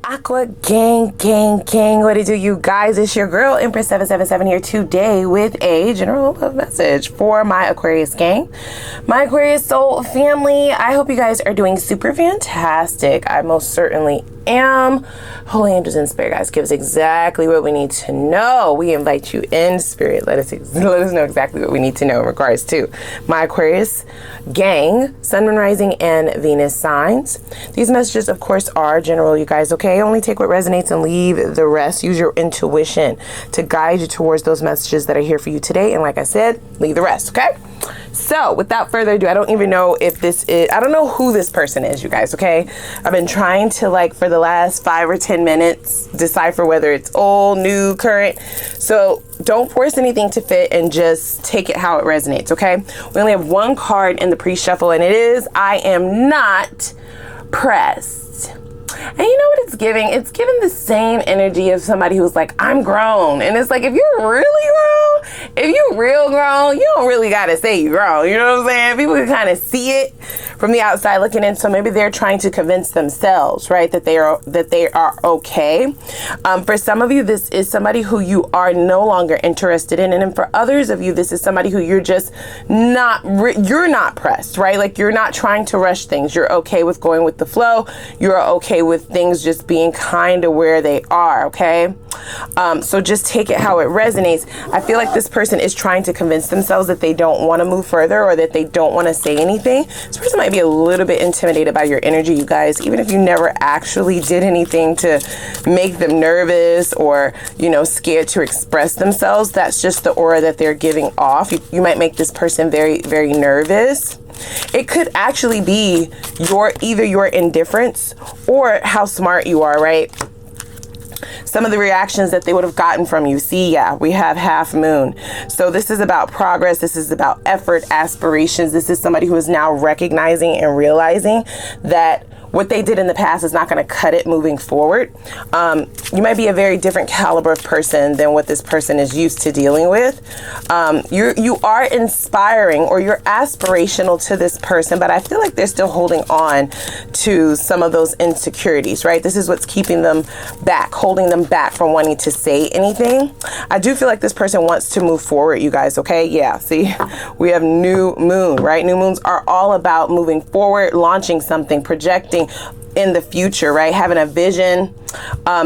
Aqua gang, what it do, you guys? It's your girl Empress 777 here today with a general love message for my Aquarius gang, my Aquarius soul family. I hope you guys are doing super fantastic. I most certainly am. Holy angels and spirit guys, give us exactly what we need to know. We invite you in, spirit. Let us know exactly what we need to know in regards to my Aquarius gang, sun, moon, rising, and Venus signs. These messages, of course, are general, you guys, okay? Only take what resonates and leave the rest. Use your intuition to guide you towards those messages that are here for you today. And like I said, leave the rest, okay? So without further ado, I don't even know if this is, I don't know who this person is, you guys, okay? I've been trying to, like, for the last 5 or 10 minutes, decipher whether it's old, new, current. So don't force anything to fit and just take it how it resonates, okay? We only have one card in the pre-shuffle, and it is, I am not pressed. And you know what it's giving? It's giving the same energy of somebody who's like, I'm grown. And it's like, if you're really grown, if you're real grown, you don't really got to say you're grown. You know what I'm saying? People can kind of see it from the outside looking in. So maybe they're trying to convince themselves, right, that they are okay. For some of you, this is somebody who you are no longer interested in. And then for others of you, this is somebody who you're just not, you're not pressed, right? Like, you're not trying to rush things. You're okay with going with the flow. You're okay with things just being kind of where they are, okay? So just take it how it resonates. I feel like this person is trying to convince themselves that they don't want to move further or that they don't want to say anything. This person might be a little bit intimidated by your energy, you guys, even if you never actually did anything to make them nervous or, you know, scared to express themselves. That's just the aura that they're giving off. You might make this person very, very nervous. It could actually be either your indifference or how smart you are, right? Some of the reactions that they would have gotten from you. See, yeah, we have half moon. So this is about progress. This is about effort, aspirations. This is somebody who is now recognizing and realizing that what they did in the past is not going to cut it moving forward. You might be a very different caliber of person than what this person is used to dealing with. You are inspiring or you're aspirational to this person, but I feel like they're still holding on to some of those insecurities, right? This is what's keeping them back, holding them back from wanting to say anything. I do feel like this person wants to move forward, you guys, okay? Yeah, see, we have new moon, right? New moons are all about moving forward, launching something, projecting in the future, right? Having a vision.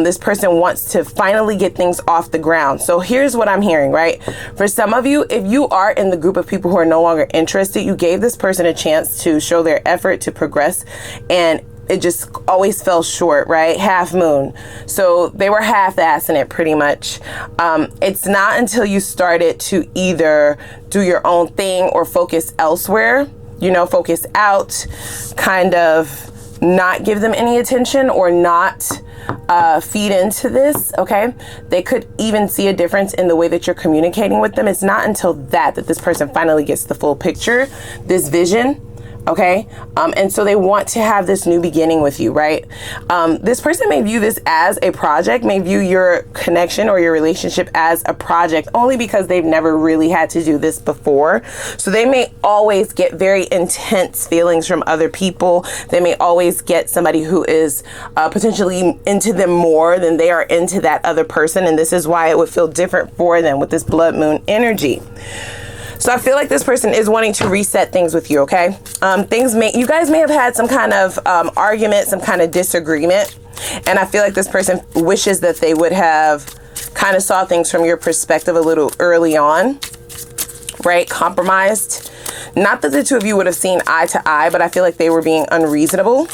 This person wants to finally get things off the ground. So here's what I'm hearing, right? For some of you, if you are in the group of people who are no longer interested, you gave this person a chance to show their effort to progress, and it just always fell short, right? Half moon. So they were half-assing it pretty much. It's not until you started to either do your own thing or focus elsewhere, you know, focus out, kind of not give them any attention or not feed into this, okay? They could even see a difference in the way that you're communicating with them. It's not until that this person finally gets the full picture, this vision, okay? And so they want to have this new beginning with you, right? This person may view this as a project, may view your connection or your relationship as a project only because they've never really had to do this before. So they may always get very intense feelings from other people. They may always get somebody who is potentially into them more than they are into that other person. And this is why it would feel different for them with this blood moon energy. So I feel like this person is wanting to reset things with you, okay? You guys may have had some kind of argument, some kind of disagreement. And I feel like this person wishes that they would have kind of saw things from your perspective a little early on, right? Compromised. Not that the two of you would have seen eye to eye, but I feel like they were being unreasonable,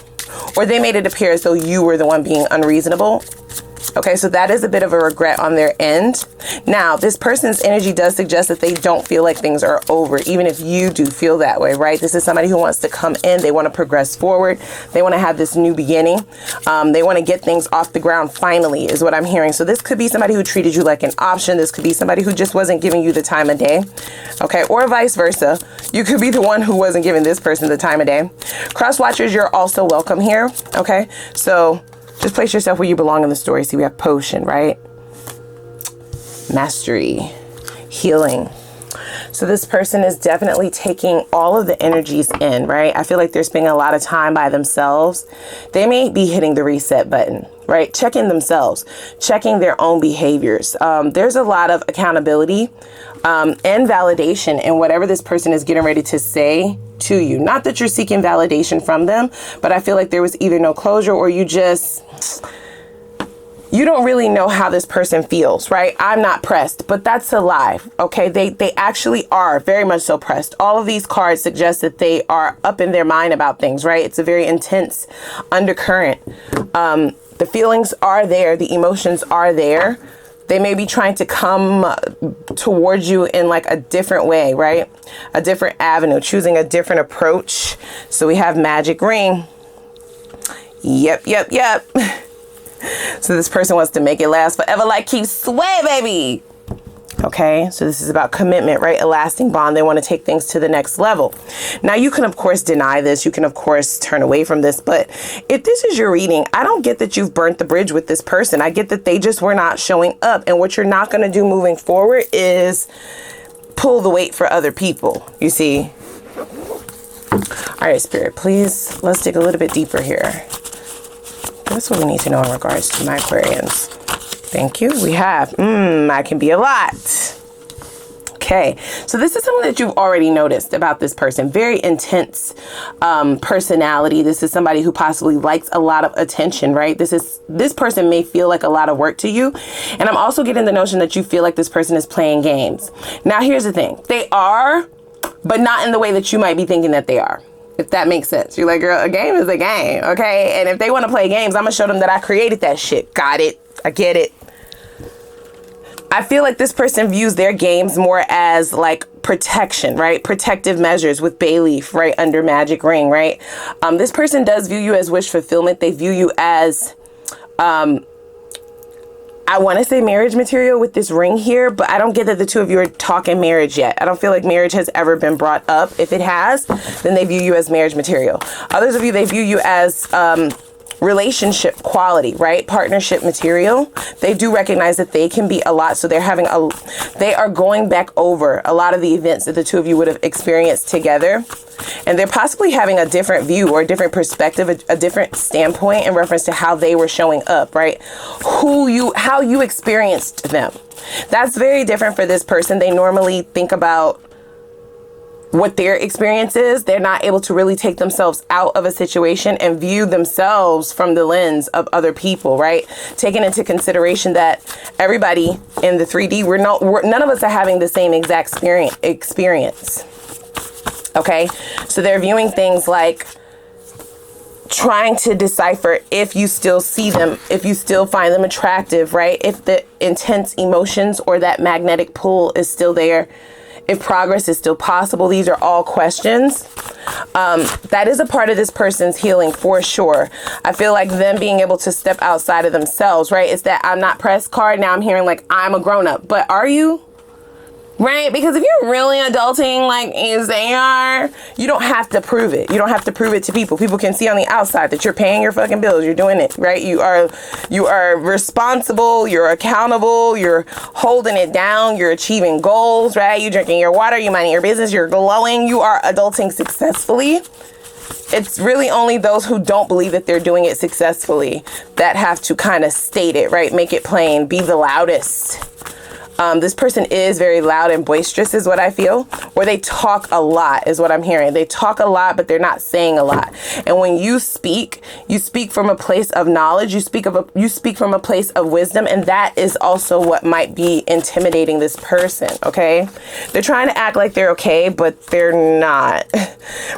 or they made it appear as though you were the one being unreasonable. Okay, so that is a bit of a regret on their end. Now, this person's energy does suggest that they don't feel like things are over, even if you do feel that way, right? This is somebody who wants to come in. They want to progress forward. They want to have this new beginning. They want to get things off the ground finally, is what I'm hearing. So this could be somebody who treated you like an option. This could be somebody who just wasn't giving you the time of day, okay? Or vice versa. You could be the one who wasn't giving this person the time of day. Cross watchers, you're also welcome here, okay? So just place yourself where you belong in the story. See, we have potion, right? Mastery, healing. So this person is definitely taking all of the energies in, right? I feel like they're spending a lot of time by themselves. They may be hitting the reset button, right? Checking themselves, checking their own behaviors. There's a lot of accountability and validation in whatever this person is getting ready to say to you. Not that you're seeking validation from them, but I feel like there was either no closure or you don't really know how this person feels, right? I'm not pressed, but that's a lie. Okay. They actually are very much so pressed. All of these cards suggest that they are up in their mind about things, right? It's a very intense undercurrent. The feelings are there. The emotions are there. They may be trying to come towards you in like a different way, right? A different avenue, choosing a different approach. So we have magic ring. Yep. So this person wants to make it last forever like keep sway, baby. Okay, so this is about commitment, right? A lasting bond. They want to take things to the next level. Now, you can, of course, deny this. You can, of course, turn away from this. But if this is your reading, I don't get that you've burnt the bridge with this person. I get that they just were not showing up. And what you're not going to do moving forward is pull the weight for other people, you see. All right, Spirit, please, let's dig a little bit deeper here. That's what we need to know in regards to my Aquarians. Thank you. We have, I can be a lot. Okay. So this is something that you've already noticed about this person. Very intense personality. This is somebody who possibly likes a lot of attention, right? This person may feel like a lot of work to you. And I'm also getting the notion that you feel like this person is playing games. Now, here's the thing. They are, but not in the way that you might be thinking that they are. If that makes sense. You're like, girl, a game is a game, okay? And if they want to play games, I'm going to show them that I created that shit. Got it. I get it. I feel like this person views their games more as like protection, right? Protective measures with bay leaf, right? Under magic ring, right? This person does view you as wish fulfillment. They view you as, I want to say marriage material with this ring here, but I don't get that the two of you are talking marriage yet. I don't feel like marriage has ever been brought up. If it has, then they view you as marriage material. Others of you, they view you as relationship quality, right? Partnership material. They do recognize that they can be a lot. So they are going back over a lot of the events that the two of you would have experienced together. And they're possibly having a different view or a different perspective, a different standpoint in reference to how they were showing up, right? How you experienced them. That's very different for this person. They normally think about what their experience is. They're not able to really take themselves out of a situation and view themselves from the lens of other people, right? Taking into consideration that everybody in the 3D, none of us are having the same exact experience. Okay, so they're viewing things like trying to decipher if you still see them, if you still find them attractive, right? If the intense emotions or that magnetic pull is still there, if progress is still possible. These are all questions. That is a part of this person's healing for sure. I feel like them being able to step outside of themselves, right? It's that I'm not pressed card. Now I'm hearing like I'm a grown up, but are you? Right? Because if you're really adulting like you say you are, you don't have to prove it. You don't have to prove it to people. People can see on the outside that you're paying your fucking bills. You're doing it, right? You are responsible. You're accountable. You're holding it down. You're achieving goals, right? You're drinking your water. You're minding your business. You're glowing. You are adulting successfully. It's really only those who don't believe that they're doing it successfully that have to kind of state it, right? Make it plain. Be the loudest. This person is very loud and boisterous is what I feel, or they talk a lot is what I'm hearing. They talk a lot, but they're not saying a lot. And when you speak from a place of knowledge, you speak from a place of wisdom. And that is also what might be intimidating this person. Okay. They're trying to act like they're okay, but they're not,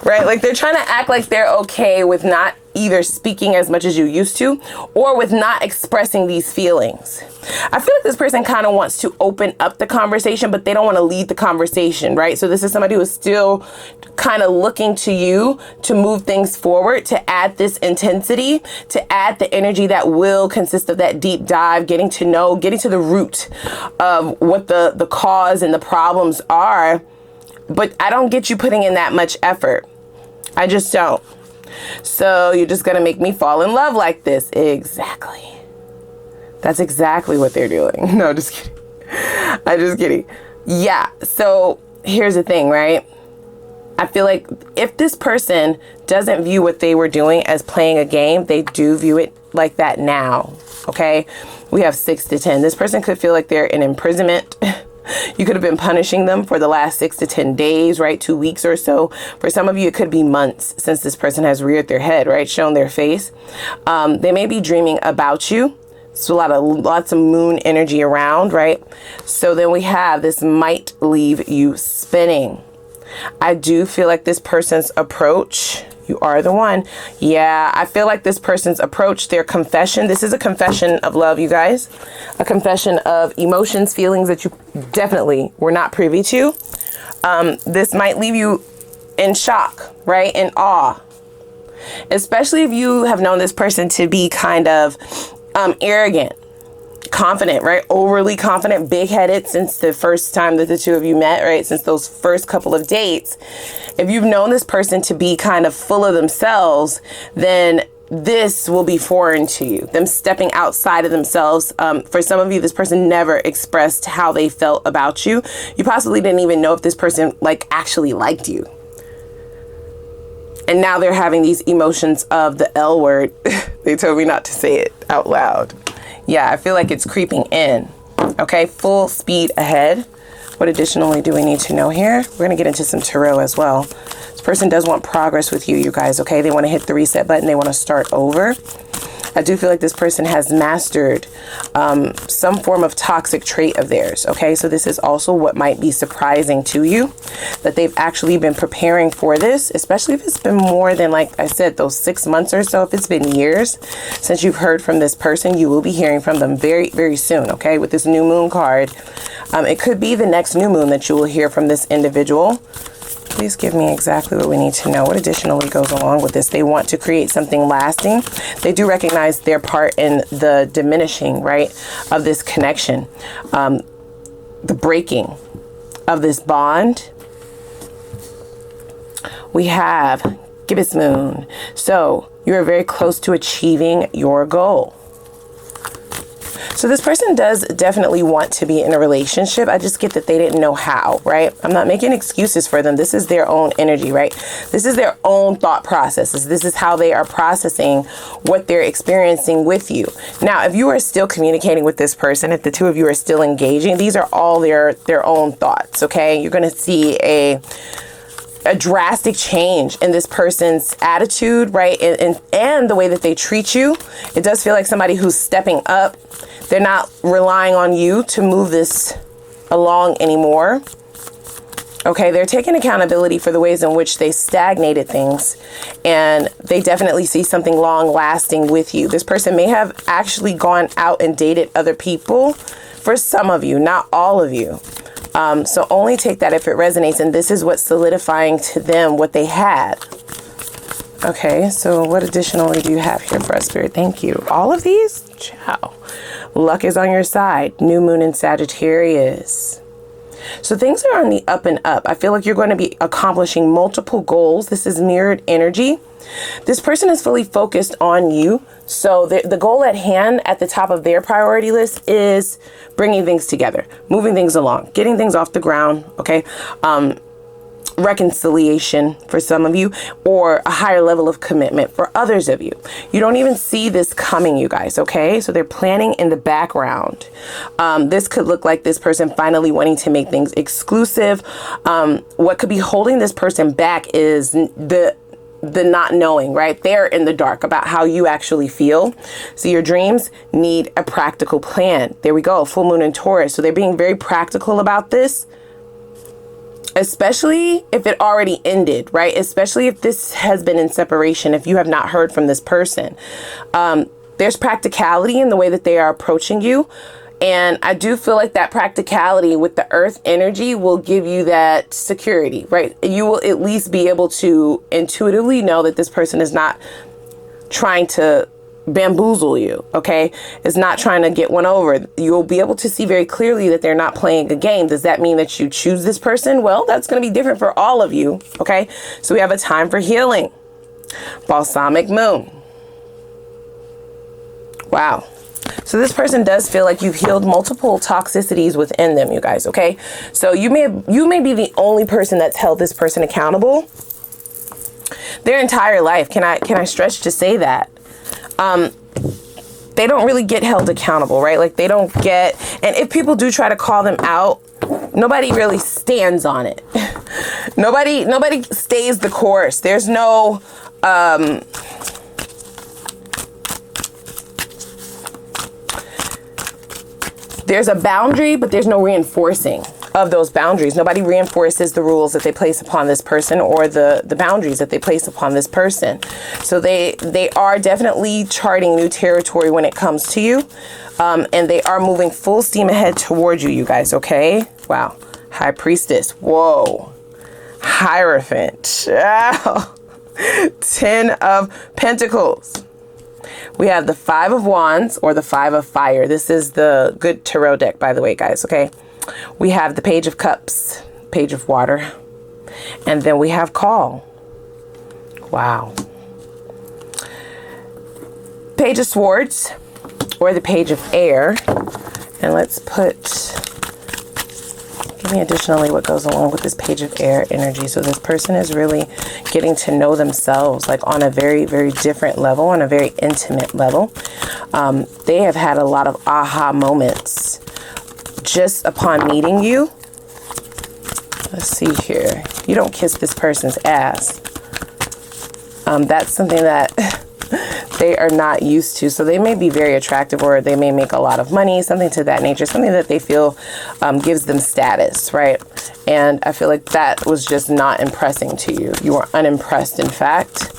right? Like they're trying to act like they're okay with not either speaking as much as you used to, or with not expressing these feelings. I feel like this person kind of wants to open up the conversation, but they don't want to lead the conversation, right? So this is somebody who is still kind of looking to you to move things forward, to add this intensity, to add the energy that will consist of that deep dive, getting to the root of what the cause and the problems are. But I don't get you putting in that much effort. I just don't. So you're just going to make me fall in love like this. Exactly. That's exactly what they're doing. No, just kidding. I'm just kidding. Yeah. So here's the thing, right? I feel like if this person doesn't view what they were doing as playing a game, they do view it like that now, okay? We have 6 to 10. This person could feel like they're in imprisonment. You could have been punishing them for the last 6 to 10 days, right? 2 weeks or so. For some of you, it could be months since this person has reared their head, right? Shown their face. They may be dreaming about you. So lots of moon energy around, right? So then we have this might leave you spinning. I do feel like this person's approach, you are the one. Yeah, I feel like this person's approach, their confession, this is a confession of love, you guys. A confession of emotions, feelings that you definitely were not privy to. This might leave you in shock, right? In awe. Especially if you have known this person to be kind of arrogant, confident, right? Overly confident, big-headed since the first time that the two of you met, right? Since those first couple of dates. If you've known this person to be kind of full of themselves, then this will be foreign to you. Them stepping outside of themselves. For some of you, this person never expressed how they felt about you. You possibly didn't even know if this person actually liked you. And now they're having these emotions of the L word. They told me not to say it out loud. Yeah, I feel like it's creeping in. Okay, full speed ahead. What additionally do we need to know here? We're going to get into some tarot as well. This person does want progress with you guys, okay? They want to hit the reset button. They want to start over. I do feel like this person has mastered some form of toxic trait of theirs, okay? So this is also what might be surprising to you, that they've actually been preparing for this, especially if it's been more than, like I said, those 6 months or so. If it's been years since you've heard from this person, you will be hearing from them very, very soon, okay? With this new moon card, it could be the next new moon that you will hear from this individual. Please give me exactly what we need to know. What additionally goes along with this? They want to create something lasting. They do recognize their part in the diminishing, right, of this connection. The breaking of this bond. We have gibbous moon. So you are very close to achieving your goal. So this person does definitely want to be in a relationship. I just get that they didn't know how, right? I'm not making excuses for them. This is their own energy, right? This is their own thought processes. This is how they are processing what they're experiencing with you. Now, if you are still communicating with this person, if the two of you are still engaging, these are all their own thoughts, okay? You're going to see a drastic change in this person's attitude, right? And the way that they treat you. It does feel like somebody who's stepping up. They're not relying on you to move this along anymore. Okay, they're taking accountability for the ways in which they stagnated things, and they definitely see something long lasting with you. This person may have actually gone out and dated other people for some of you, not all of you. So only take that if it resonates, and this is what's solidifying to them what they had. Okay, so what additionally do you have here for us, Spirit? Thank you. All of these? Ciao. Luck is on your side. New moon in Sagittarius. So things are on the up and up. I feel like you're going to be accomplishing multiple goals. This is mirrored energy. This person is fully focused on you. So the goal at hand at the top of their priority list is bringing things together, moving things along, getting things off the ground. Okay. Reconciliation for some of you, or a higher level of commitment for others of you. You don't even see this coming, you guys. Okay. So they're planning in the background. This could look like this person finally wanting to make things exclusive. What could be holding this person back is the not knowing, right? They're in the dark about how you actually feel. So your dreams need a practical plan. There we go. Full moon in Taurus. So they're being very practical about this, especially if it already ended, right? Especially if this has been in separation, if you have not heard from this person. There's practicality in the way that they are approaching you. And I do feel like that practicality with the earth energy will give you that security, right? You will at least be able to intuitively know that this person is not trying to bamboozle you, okay? Is not trying to get one over. You'll be able to see very clearly that they're not playing a game. Does that mean that you choose this person? Well, that's going to be different for all of you, okay? So we have a time for healing. Balsamic moon. Wow. So this person does feel like you've healed multiple toxicities within them, you guys, okay? So you may be the only person that's held this person accountable their entire life. Can I stretch to say that? They don't really get held accountable, right? Like they don't get, and if people do try to call them out, nobody really stands on it. Nobody stays the course. There's no, there's a boundary, but there's no reinforcing of those boundaries. Nobody reinforces the rules that they place upon this person or the boundaries that they place upon this person. So they are definitely charting new territory when it comes to you. And they are moving full steam ahead towards you, you guys, okay? Wow. High Priestess. Whoa. Hierophant. Wow. 10 of Pentacles. We have the 5 of Wands or the 5 of Fire. This is the good tarot deck, by the way, guys, okay? We have the Page of Cups, Page of Water, and then we have Call. Wow. Page of Swords or the Page of Air. And let's give me additionally what goes along with this Page of Air energy. So this person is really getting to know themselves like on a very, very different level, on a very intimate level. They have had a lot of aha moments just upon meeting you. Let's see here. You don't kiss this person's ass. That's something that they are not used to. So they may be very attractive, or they may make a lot of money, something to that nature, something that they feel gives them status, right? And I feel like that was just not impressing to you. You were unimpressed, in fact,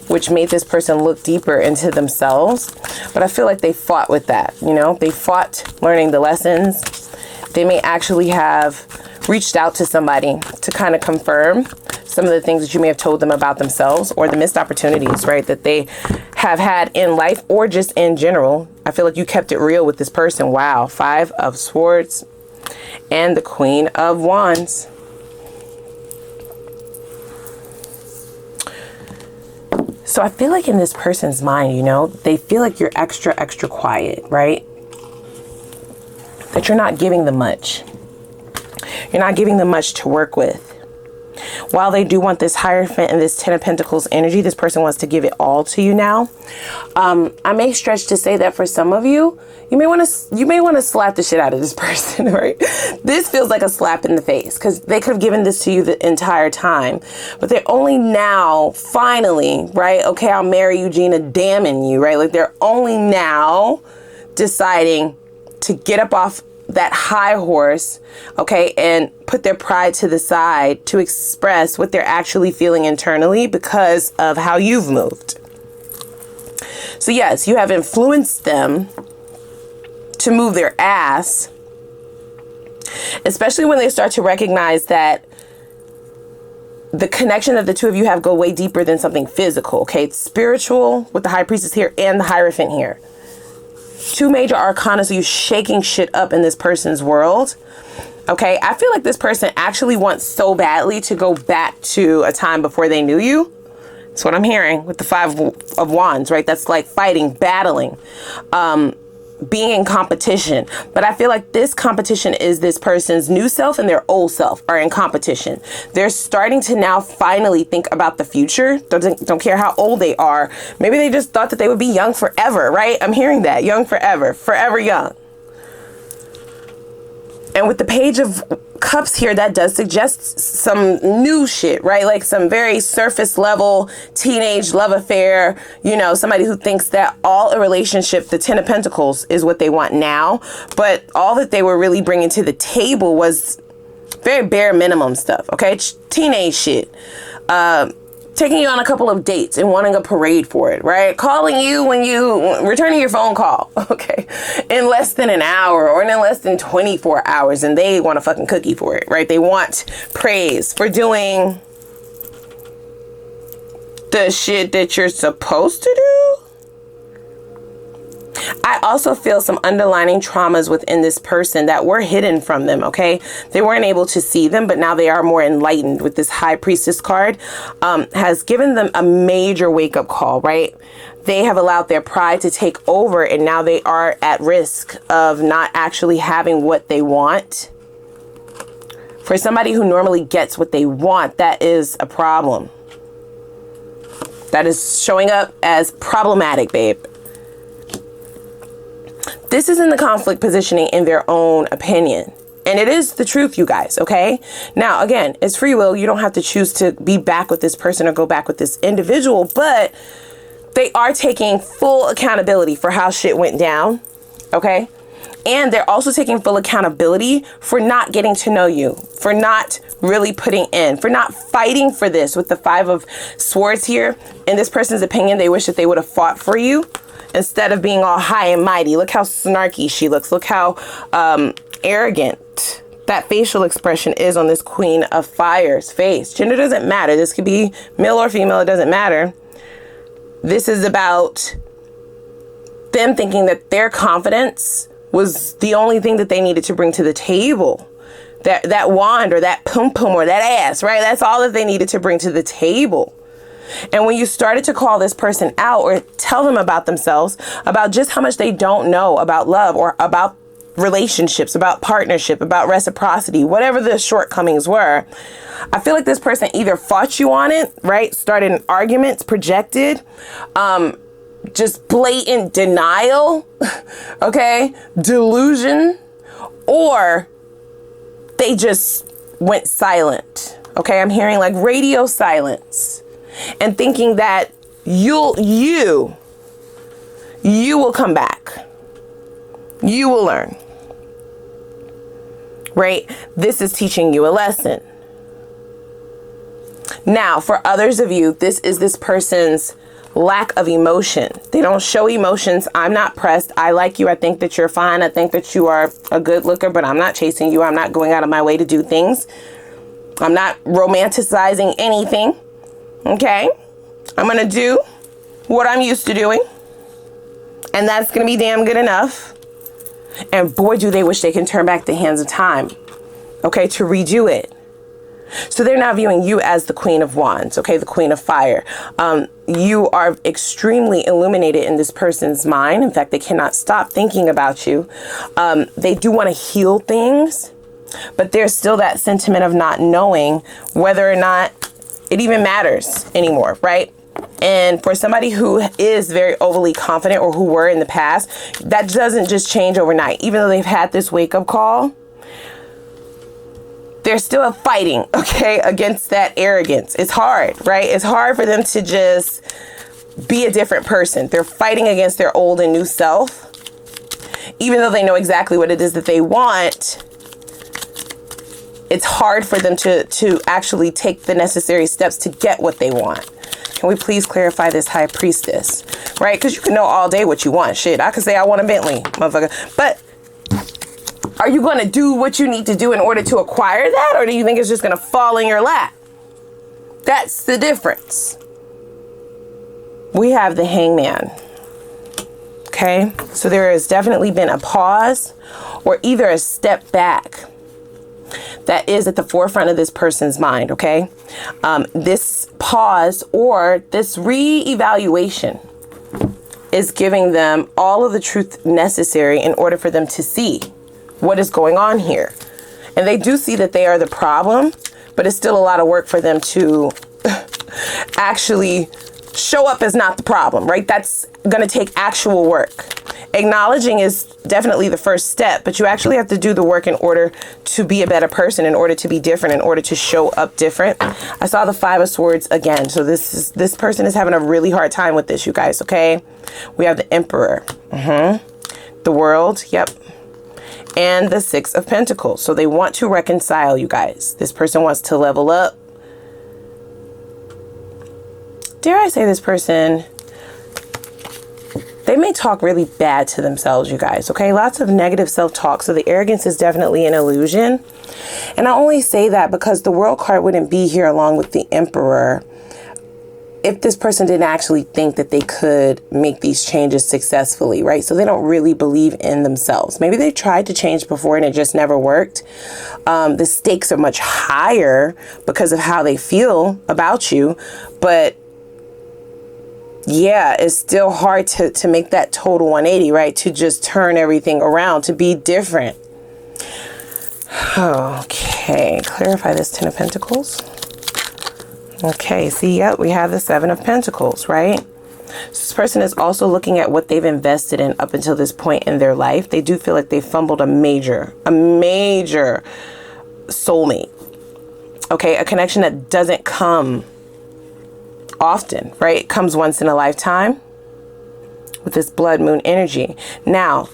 which made this person look deeper into themselves. But I feel like they fought with that, you know? They fought learning the lessons. They may actually have reached out to somebody to kind of confirm some of the things that you may have told them about themselves, or the missed opportunities, right, that they have had in life or just in general. I feel like you kept it real with this person. Wow. 5 of Swords and the Queen of Wands. So I feel like in this person's mind, you know, they feel like you're extra, extra quiet, right? That you're not giving them much. You're not giving them much to work with. While they do want this Hierophant and this 10 of Pentacles energy, this person wants to give it all to you now. I may stretch to say that for some of you, you may want to slap the shit out of this person, right? This feels like a slap in the face because they could have given this to you the entire time, but they're only now finally, right? Okay, I'll marry you, Gina, damning you, right? Like they're only now deciding to get up off that high horse, okay, and put their pride to the side to express what they're actually feeling internally because of how you've moved. So yes, you have influenced them to move their ass, especially when they start to recognize that the connection that the two of you have go way deeper than something physical, okay? It's spiritual with the High Priestess here and the Hierophant here. 2 major arcana, so you shaking shit up in this person's world. Okay, I feel like this person actually wants so badly to go back to a time before they knew you. That's what I'm hearing with the 5 of Wands, right? That's like fighting, battling, being in competition. But I feel like this competition is this person's new self and their old self are in competition. They're starting to now finally think about the future. Don't care how old they are. Maybe they just thought that they would be young forever, right? I'm hearing that. Young forever. Forever young. And with the Page of Cups here, that does suggest some new shit, right? Like some very surface level teenage love affair, you know, somebody who thinks that all a relationship, the 10 of Pentacles, is what they want now. But all that they were really bringing to the table was very bare minimum stuff, okay? Teenage shit. Taking you on a couple of dates and wanting a parade for it, right? Calling you when you returning your phone call, okay, in less than an hour or in less than 24 hours, and they want a fucking cookie for it, right? They want praise for doing the shit that you're supposed to do. I also feel some underlying traumas within this person that were hidden from them, okay? They weren't able to see them, but now they are more enlightened with this High Priestess card. Has given them a major wake-up call, right? they have allowed their pride to take over, and now they are at risk of not actually having what they want. For somebody who normally gets what they want, that is a problem. That is showing up as problematic, babe. This is in the conflict positioning in their own opinion. And it is the truth, you guys, okay? Now, again, it's free will. You don't have to choose to be back with this person or go back with this individual, but they are taking full accountability for how shit went down, okay? And they're also taking full accountability for not getting to know you, for not really putting in, for not fighting for this with the 5 of Swords here. In this person's opinion, they wish that they would have fought for you instead of being all high and mighty. Look how snarky she looks. Look how arrogant that facial expression is on this Queen of Fire's face. Gender doesn't matter. This could be male or female. It doesn't matter. This is about them thinking that their confidence was the only thing that they needed to bring to the table. That wand or that pum pum or that ass, right? That's all that they needed to bring to the table. And when you started to call this person out or tell them about themselves, about just how much they don't know about love or about relationships, about partnership, about reciprocity, whatever the shortcomings were, I feel like this person either fought you on it, right? Started arguments, projected, just blatant denial, okay, delusion, or they just went silent, okay? I'm hearing like radio silence and thinking that you will come back. You will learn, right? This is teaching you a lesson. Now, for others of you, this is this person's lack of emotion. They don't show emotions. I'm not pressed. I like you. I think that you're fine. I think that you are a good looker, but I'm not chasing you. I'm not going out of my way to do things. I'm not romanticizing anything. Okay? I'm going to do what I'm used to doing. And that's going to be damn good enough. And boy, do they wish they can turn back the hands of time. Okay? To redo it. So they're now viewing you as the Queen of Wands, okay, the Queen of Fire. You are extremely illuminated in this person's mind. In fact, they cannot stop thinking about you. They do want to heal things, but there's still that sentiment of not knowing whether or not it even matters anymore, right? And for somebody who is very overly confident or who were in the past, that doesn't just change overnight. Even though they've had this wake-up call, they're still fighting, okay, against that arrogance. It's hard, right? It's hard for them to just be a different person. They're fighting against their old and new self. Even though they know exactly what it is that they want, it's hard for them to actually take the necessary steps to get what they want. Can we please clarify this, High Priestess? Right? Because you can know all day what you want. Shit, I could say I want a Bentley, motherfucker. But are you going to do what you need to do in order to acquire that? Or do you think it's just going to fall in your lap? That's the difference. We have the Hangman. Okay? So there has definitely been a pause or either a step back that is at the forefront of this person's mind. Okay? This pause or this re-evaluation is giving them all of the truth necessary in order for them to see what is going on here. And they do see that they are the problem, but it's still a lot of work for them to actually show up as not the problem, right? That's going to take actual work. Acknowledging is definitely the first step, but you actually have to do the work in order to be a better person, in order to be different, in order to show up different. I saw the 5 of Swords again. So this person is having a really hard time with this, you guys, okay? We have the Emperor. The World, yep. And the 6 of Pentacles. So they want to reconcile, you guys. This person wants to level up. Dare I say this person, they may talk really bad to themselves, you guys, okay? Lots of negative self-talk. So the arrogance is definitely an illusion. And I only say that because the World card wouldn't be here along with the Emperor if this person didn't actually think that they could make these changes successfully, right? So they don't really believe in themselves. Maybe they tried to change before and it just never worked. The stakes are much higher because of how they feel about you, but yeah, it's still hard to make that total 180, right? To just turn everything around, to be different. Okay, clarify this 10 of Pentacles. Okay, see, yep, we have the 7 of Pentacles, right? So this person is also looking at what they've invested in up until this point in their life. They do feel like they fumbled a major soulmate. Okay, a connection that doesn't come often, right? It comes once in a lifetime with this blood moon energy. Now,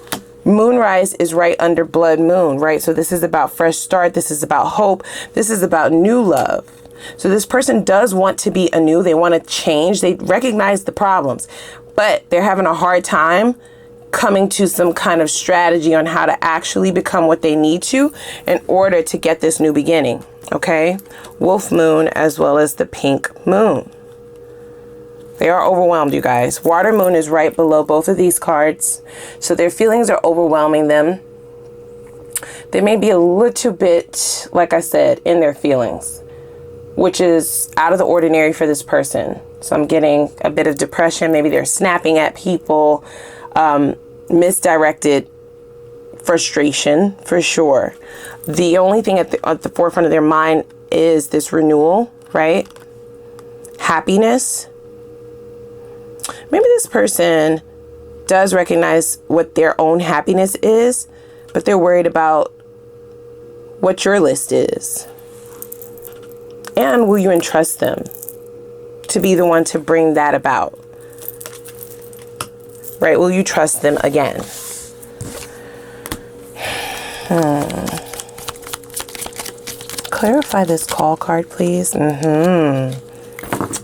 moonrise is right under blood moon, right? So this is about fresh start. This is about hope. This is about new love. So this person does want to be anew. They want to change. They recognize the problems, but they're having a hard time coming to some kind of strategy on how to actually become what they need to in order to get this new beginning. Okay. Wolf moon as well as the pink moon. They are overwhelmed, you guys. Water moon is right below both of these cards. So their feelings are overwhelming them. They may be a little bit, like I said, in their feelings, which is out of the ordinary for this person. So I'm getting a bit of depression. Maybe they're snapping at people, misdirected frustration for sure. The only thing at the forefront of their mind is this renewal, right? Happiness. Maybe this person does recognize what their own happiness is, but they're worried about what your list is. And will you entrust them to be the one to bring that about? Right? Will you trust them again? Clarify this call card, please.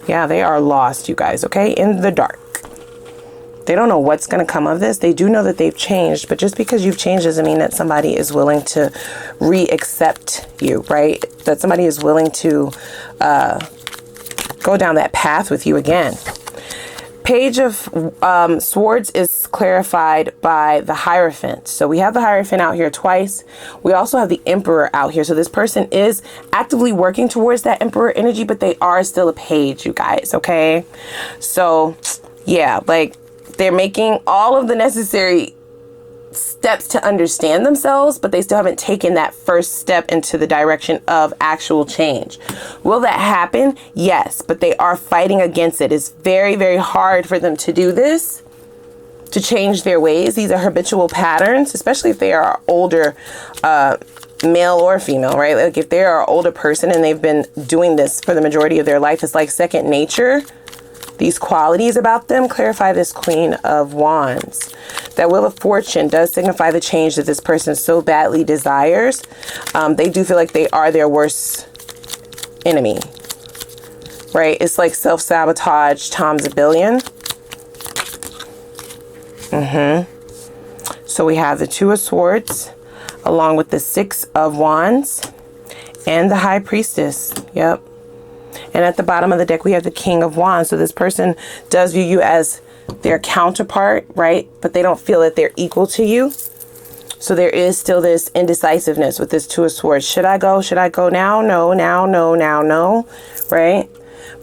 Yeah, they are lost, you guys, okay? In the dark. They don't know what's going to come of this. They do know that they've changed, but just because you've changed doesn't mean that somebody is willing to re-accept you, right? That somebody is willing to go down that path with you again. Page of Swords is clarified by the Hierophant. So we have the Hierophant out here twice. We also have the Emperor out here. So this person is actively working towards that Emperor energy, but they are still a page, you guys, okay? So, yeah, like they're making all of the necessary steps to understand themselves, but they still haven't taken that first step into the direction of actual change. Will that happen? Yes, but they are fighting against it. It's very, very hard for them to do this, to change their ways. These are habitual patterns, especially if they are older, male or female, right? Like if they are an older person and they've been doing this for the majority of their life, it's like second nature. These qualities about them. Clarify this Queen of Wands. That Wheel of Fortune does signify the change that this person so badly desires. They do feel like they are their worst enemy, right? It's like self-sabotage times a billion. So we have the Two of Swords along with the Six of Wands and the High Priestess. Yep. And at the bottom of the deck, we have the King of Wands. So this person does view you as their counterpart, right? But they don't feel that they're equal to you. So there is still this indecisiveness with this Two of Swords. Should I go? Should I go now? No, now, no, now, no, right?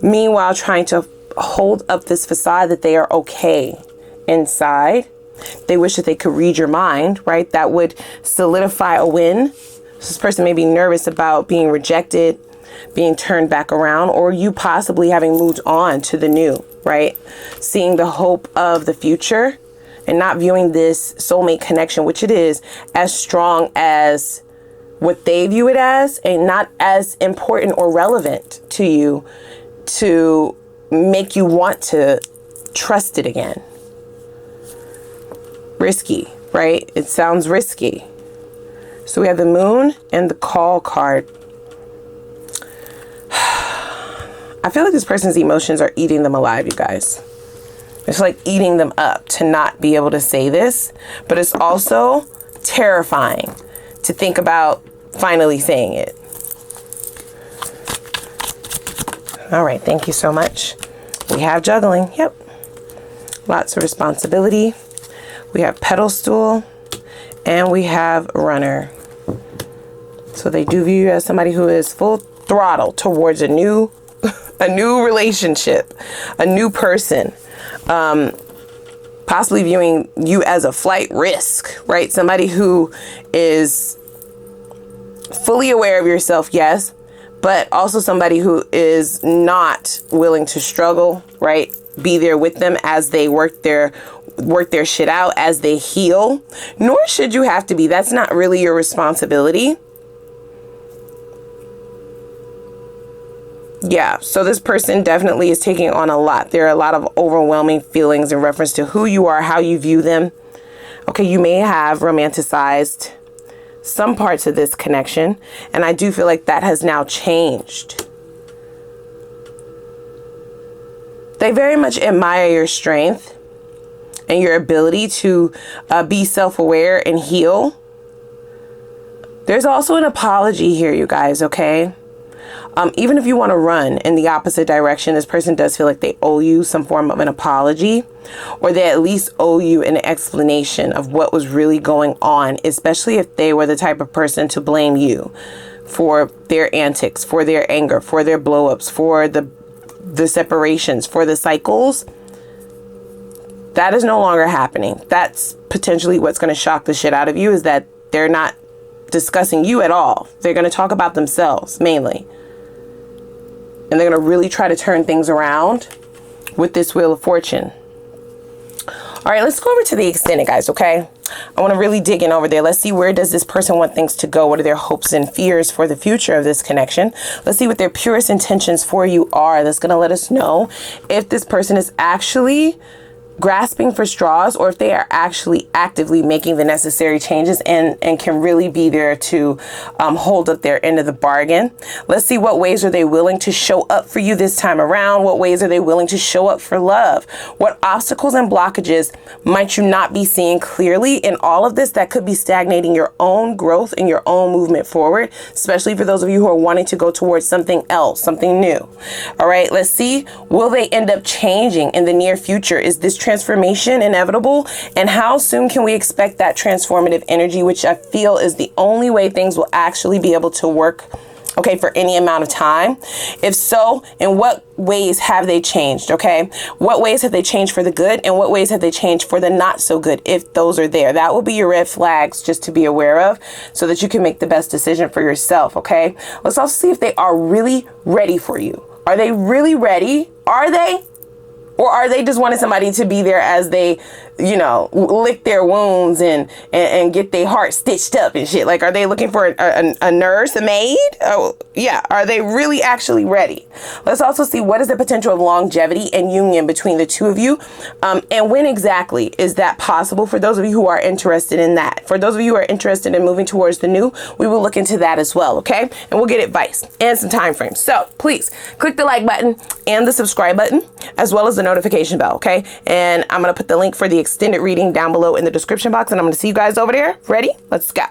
Meanwhile, trying to hold up this facade that they are okay inside. They wish that they could read your mind, right? That would solidify a win. So this person may be nervous about being rejected, being turned back around, or you possibly having moved on to the new, right? Seeing the hope of the future and not viewing this soulmate connection, which it is, as strong as what they view it as, and not as important or relevant to you to make you want to trust it again. Risky, right? It sounds risky. So we have the Moon and the Call card. I feel like this person's emotions are eating them alive, you guys. It's like eating them up to not be able to say this, but it's also terrifying to think about finally saying it. All right, thank you so much. We have juggling, yep. Lots of responsibility. We have pedal stool and we have runner. So they do view you as somebody who is full throttle towards a new relationship, a new person. possibly viewing you as a flight risk, right? Somebody who is fully aware of yourself, yes, but also somebody who is not willing to struggle, right? Be there with them as they work their shit out, as they heal. Nor should you have to be. That's not really your responsibility. Yeah, so this person definitely is taking on a lot. There are a lot of overwhelming feelings in reference to who you are, how you view them. Okay, you may have romanticized some parts of this connection, and I do feel like that has now changed. They very much admire your strength and your ability to be self-aware and heal. There's also an apology here, you guys, okay? Even if you want to run in the opposite direction, this person does feel like they owe you some form of an apology, or they at least owe you an explanation of what was really going on, especially if they were the type of person to blame you for their antics, for their anger, for their blow-ups, for the separations, for the cycles. That is no longer happening. That's potentially what's going to shock the shit out of you, is that they're not discussing you at all. They're going to talk about themselves mainly. And they're going to really try to turn things around with this Wheel of Fortune. All right, let's go over to the extended, guys, okay? I want to really dig in over there. Let's see, where does this person want things to go? What are their hopes and fears for the future of this connection? Let's see what their purest intentions for you are. That's going to let us know if this person is actually grasping for straws, or if they are actually actively making the necessary changes and can really be there to hold up their end of the bargain. Let's see, what ways are they willing to show up for you this time around? What ways are they willing to show up for love? What obstacles and blockages might you not be seeing clearly in all of this that could be stagnating your own growth and your own movement forward, especially for those of you who are wanting to go towards something else, something new? All right, let's see, will they end up changing in the near future? Is this transformation inevitable? And how soon can we expect that transformative energy, which I feel is the only way things will actually be able to work, okay, for any amount of time? If so, in what ways have they changed, okay? What ways have they changed for the good, and what ways have they changed for the not so good, if those are there? That will be your red flags just to be aware of, so that you can make the best decision for yourself, okay? Let's also see if they are really ready for you. Are they really ready? Are they? Or are they just wanting somebody to be there as they, you know, lick their wounds and get their heart stitched up and shit? Like, are they looking for a nurse, a maid? Oh, yeah. Are they really actually ready? Let's also see, what is the potential of longevity and union between the two of you? And when exactly is that possible for those of you who are interested in that? For those of you who are interested in moving towards the new, we will look into that as well, okay? And we'll get advice and some time frames. So please click the like button and the subscribe button, as well as the notification bell, okay? And I'm going to put the link for the extended reading down below in the description box, and I'm going to see you guys over there. Ready? Let's go.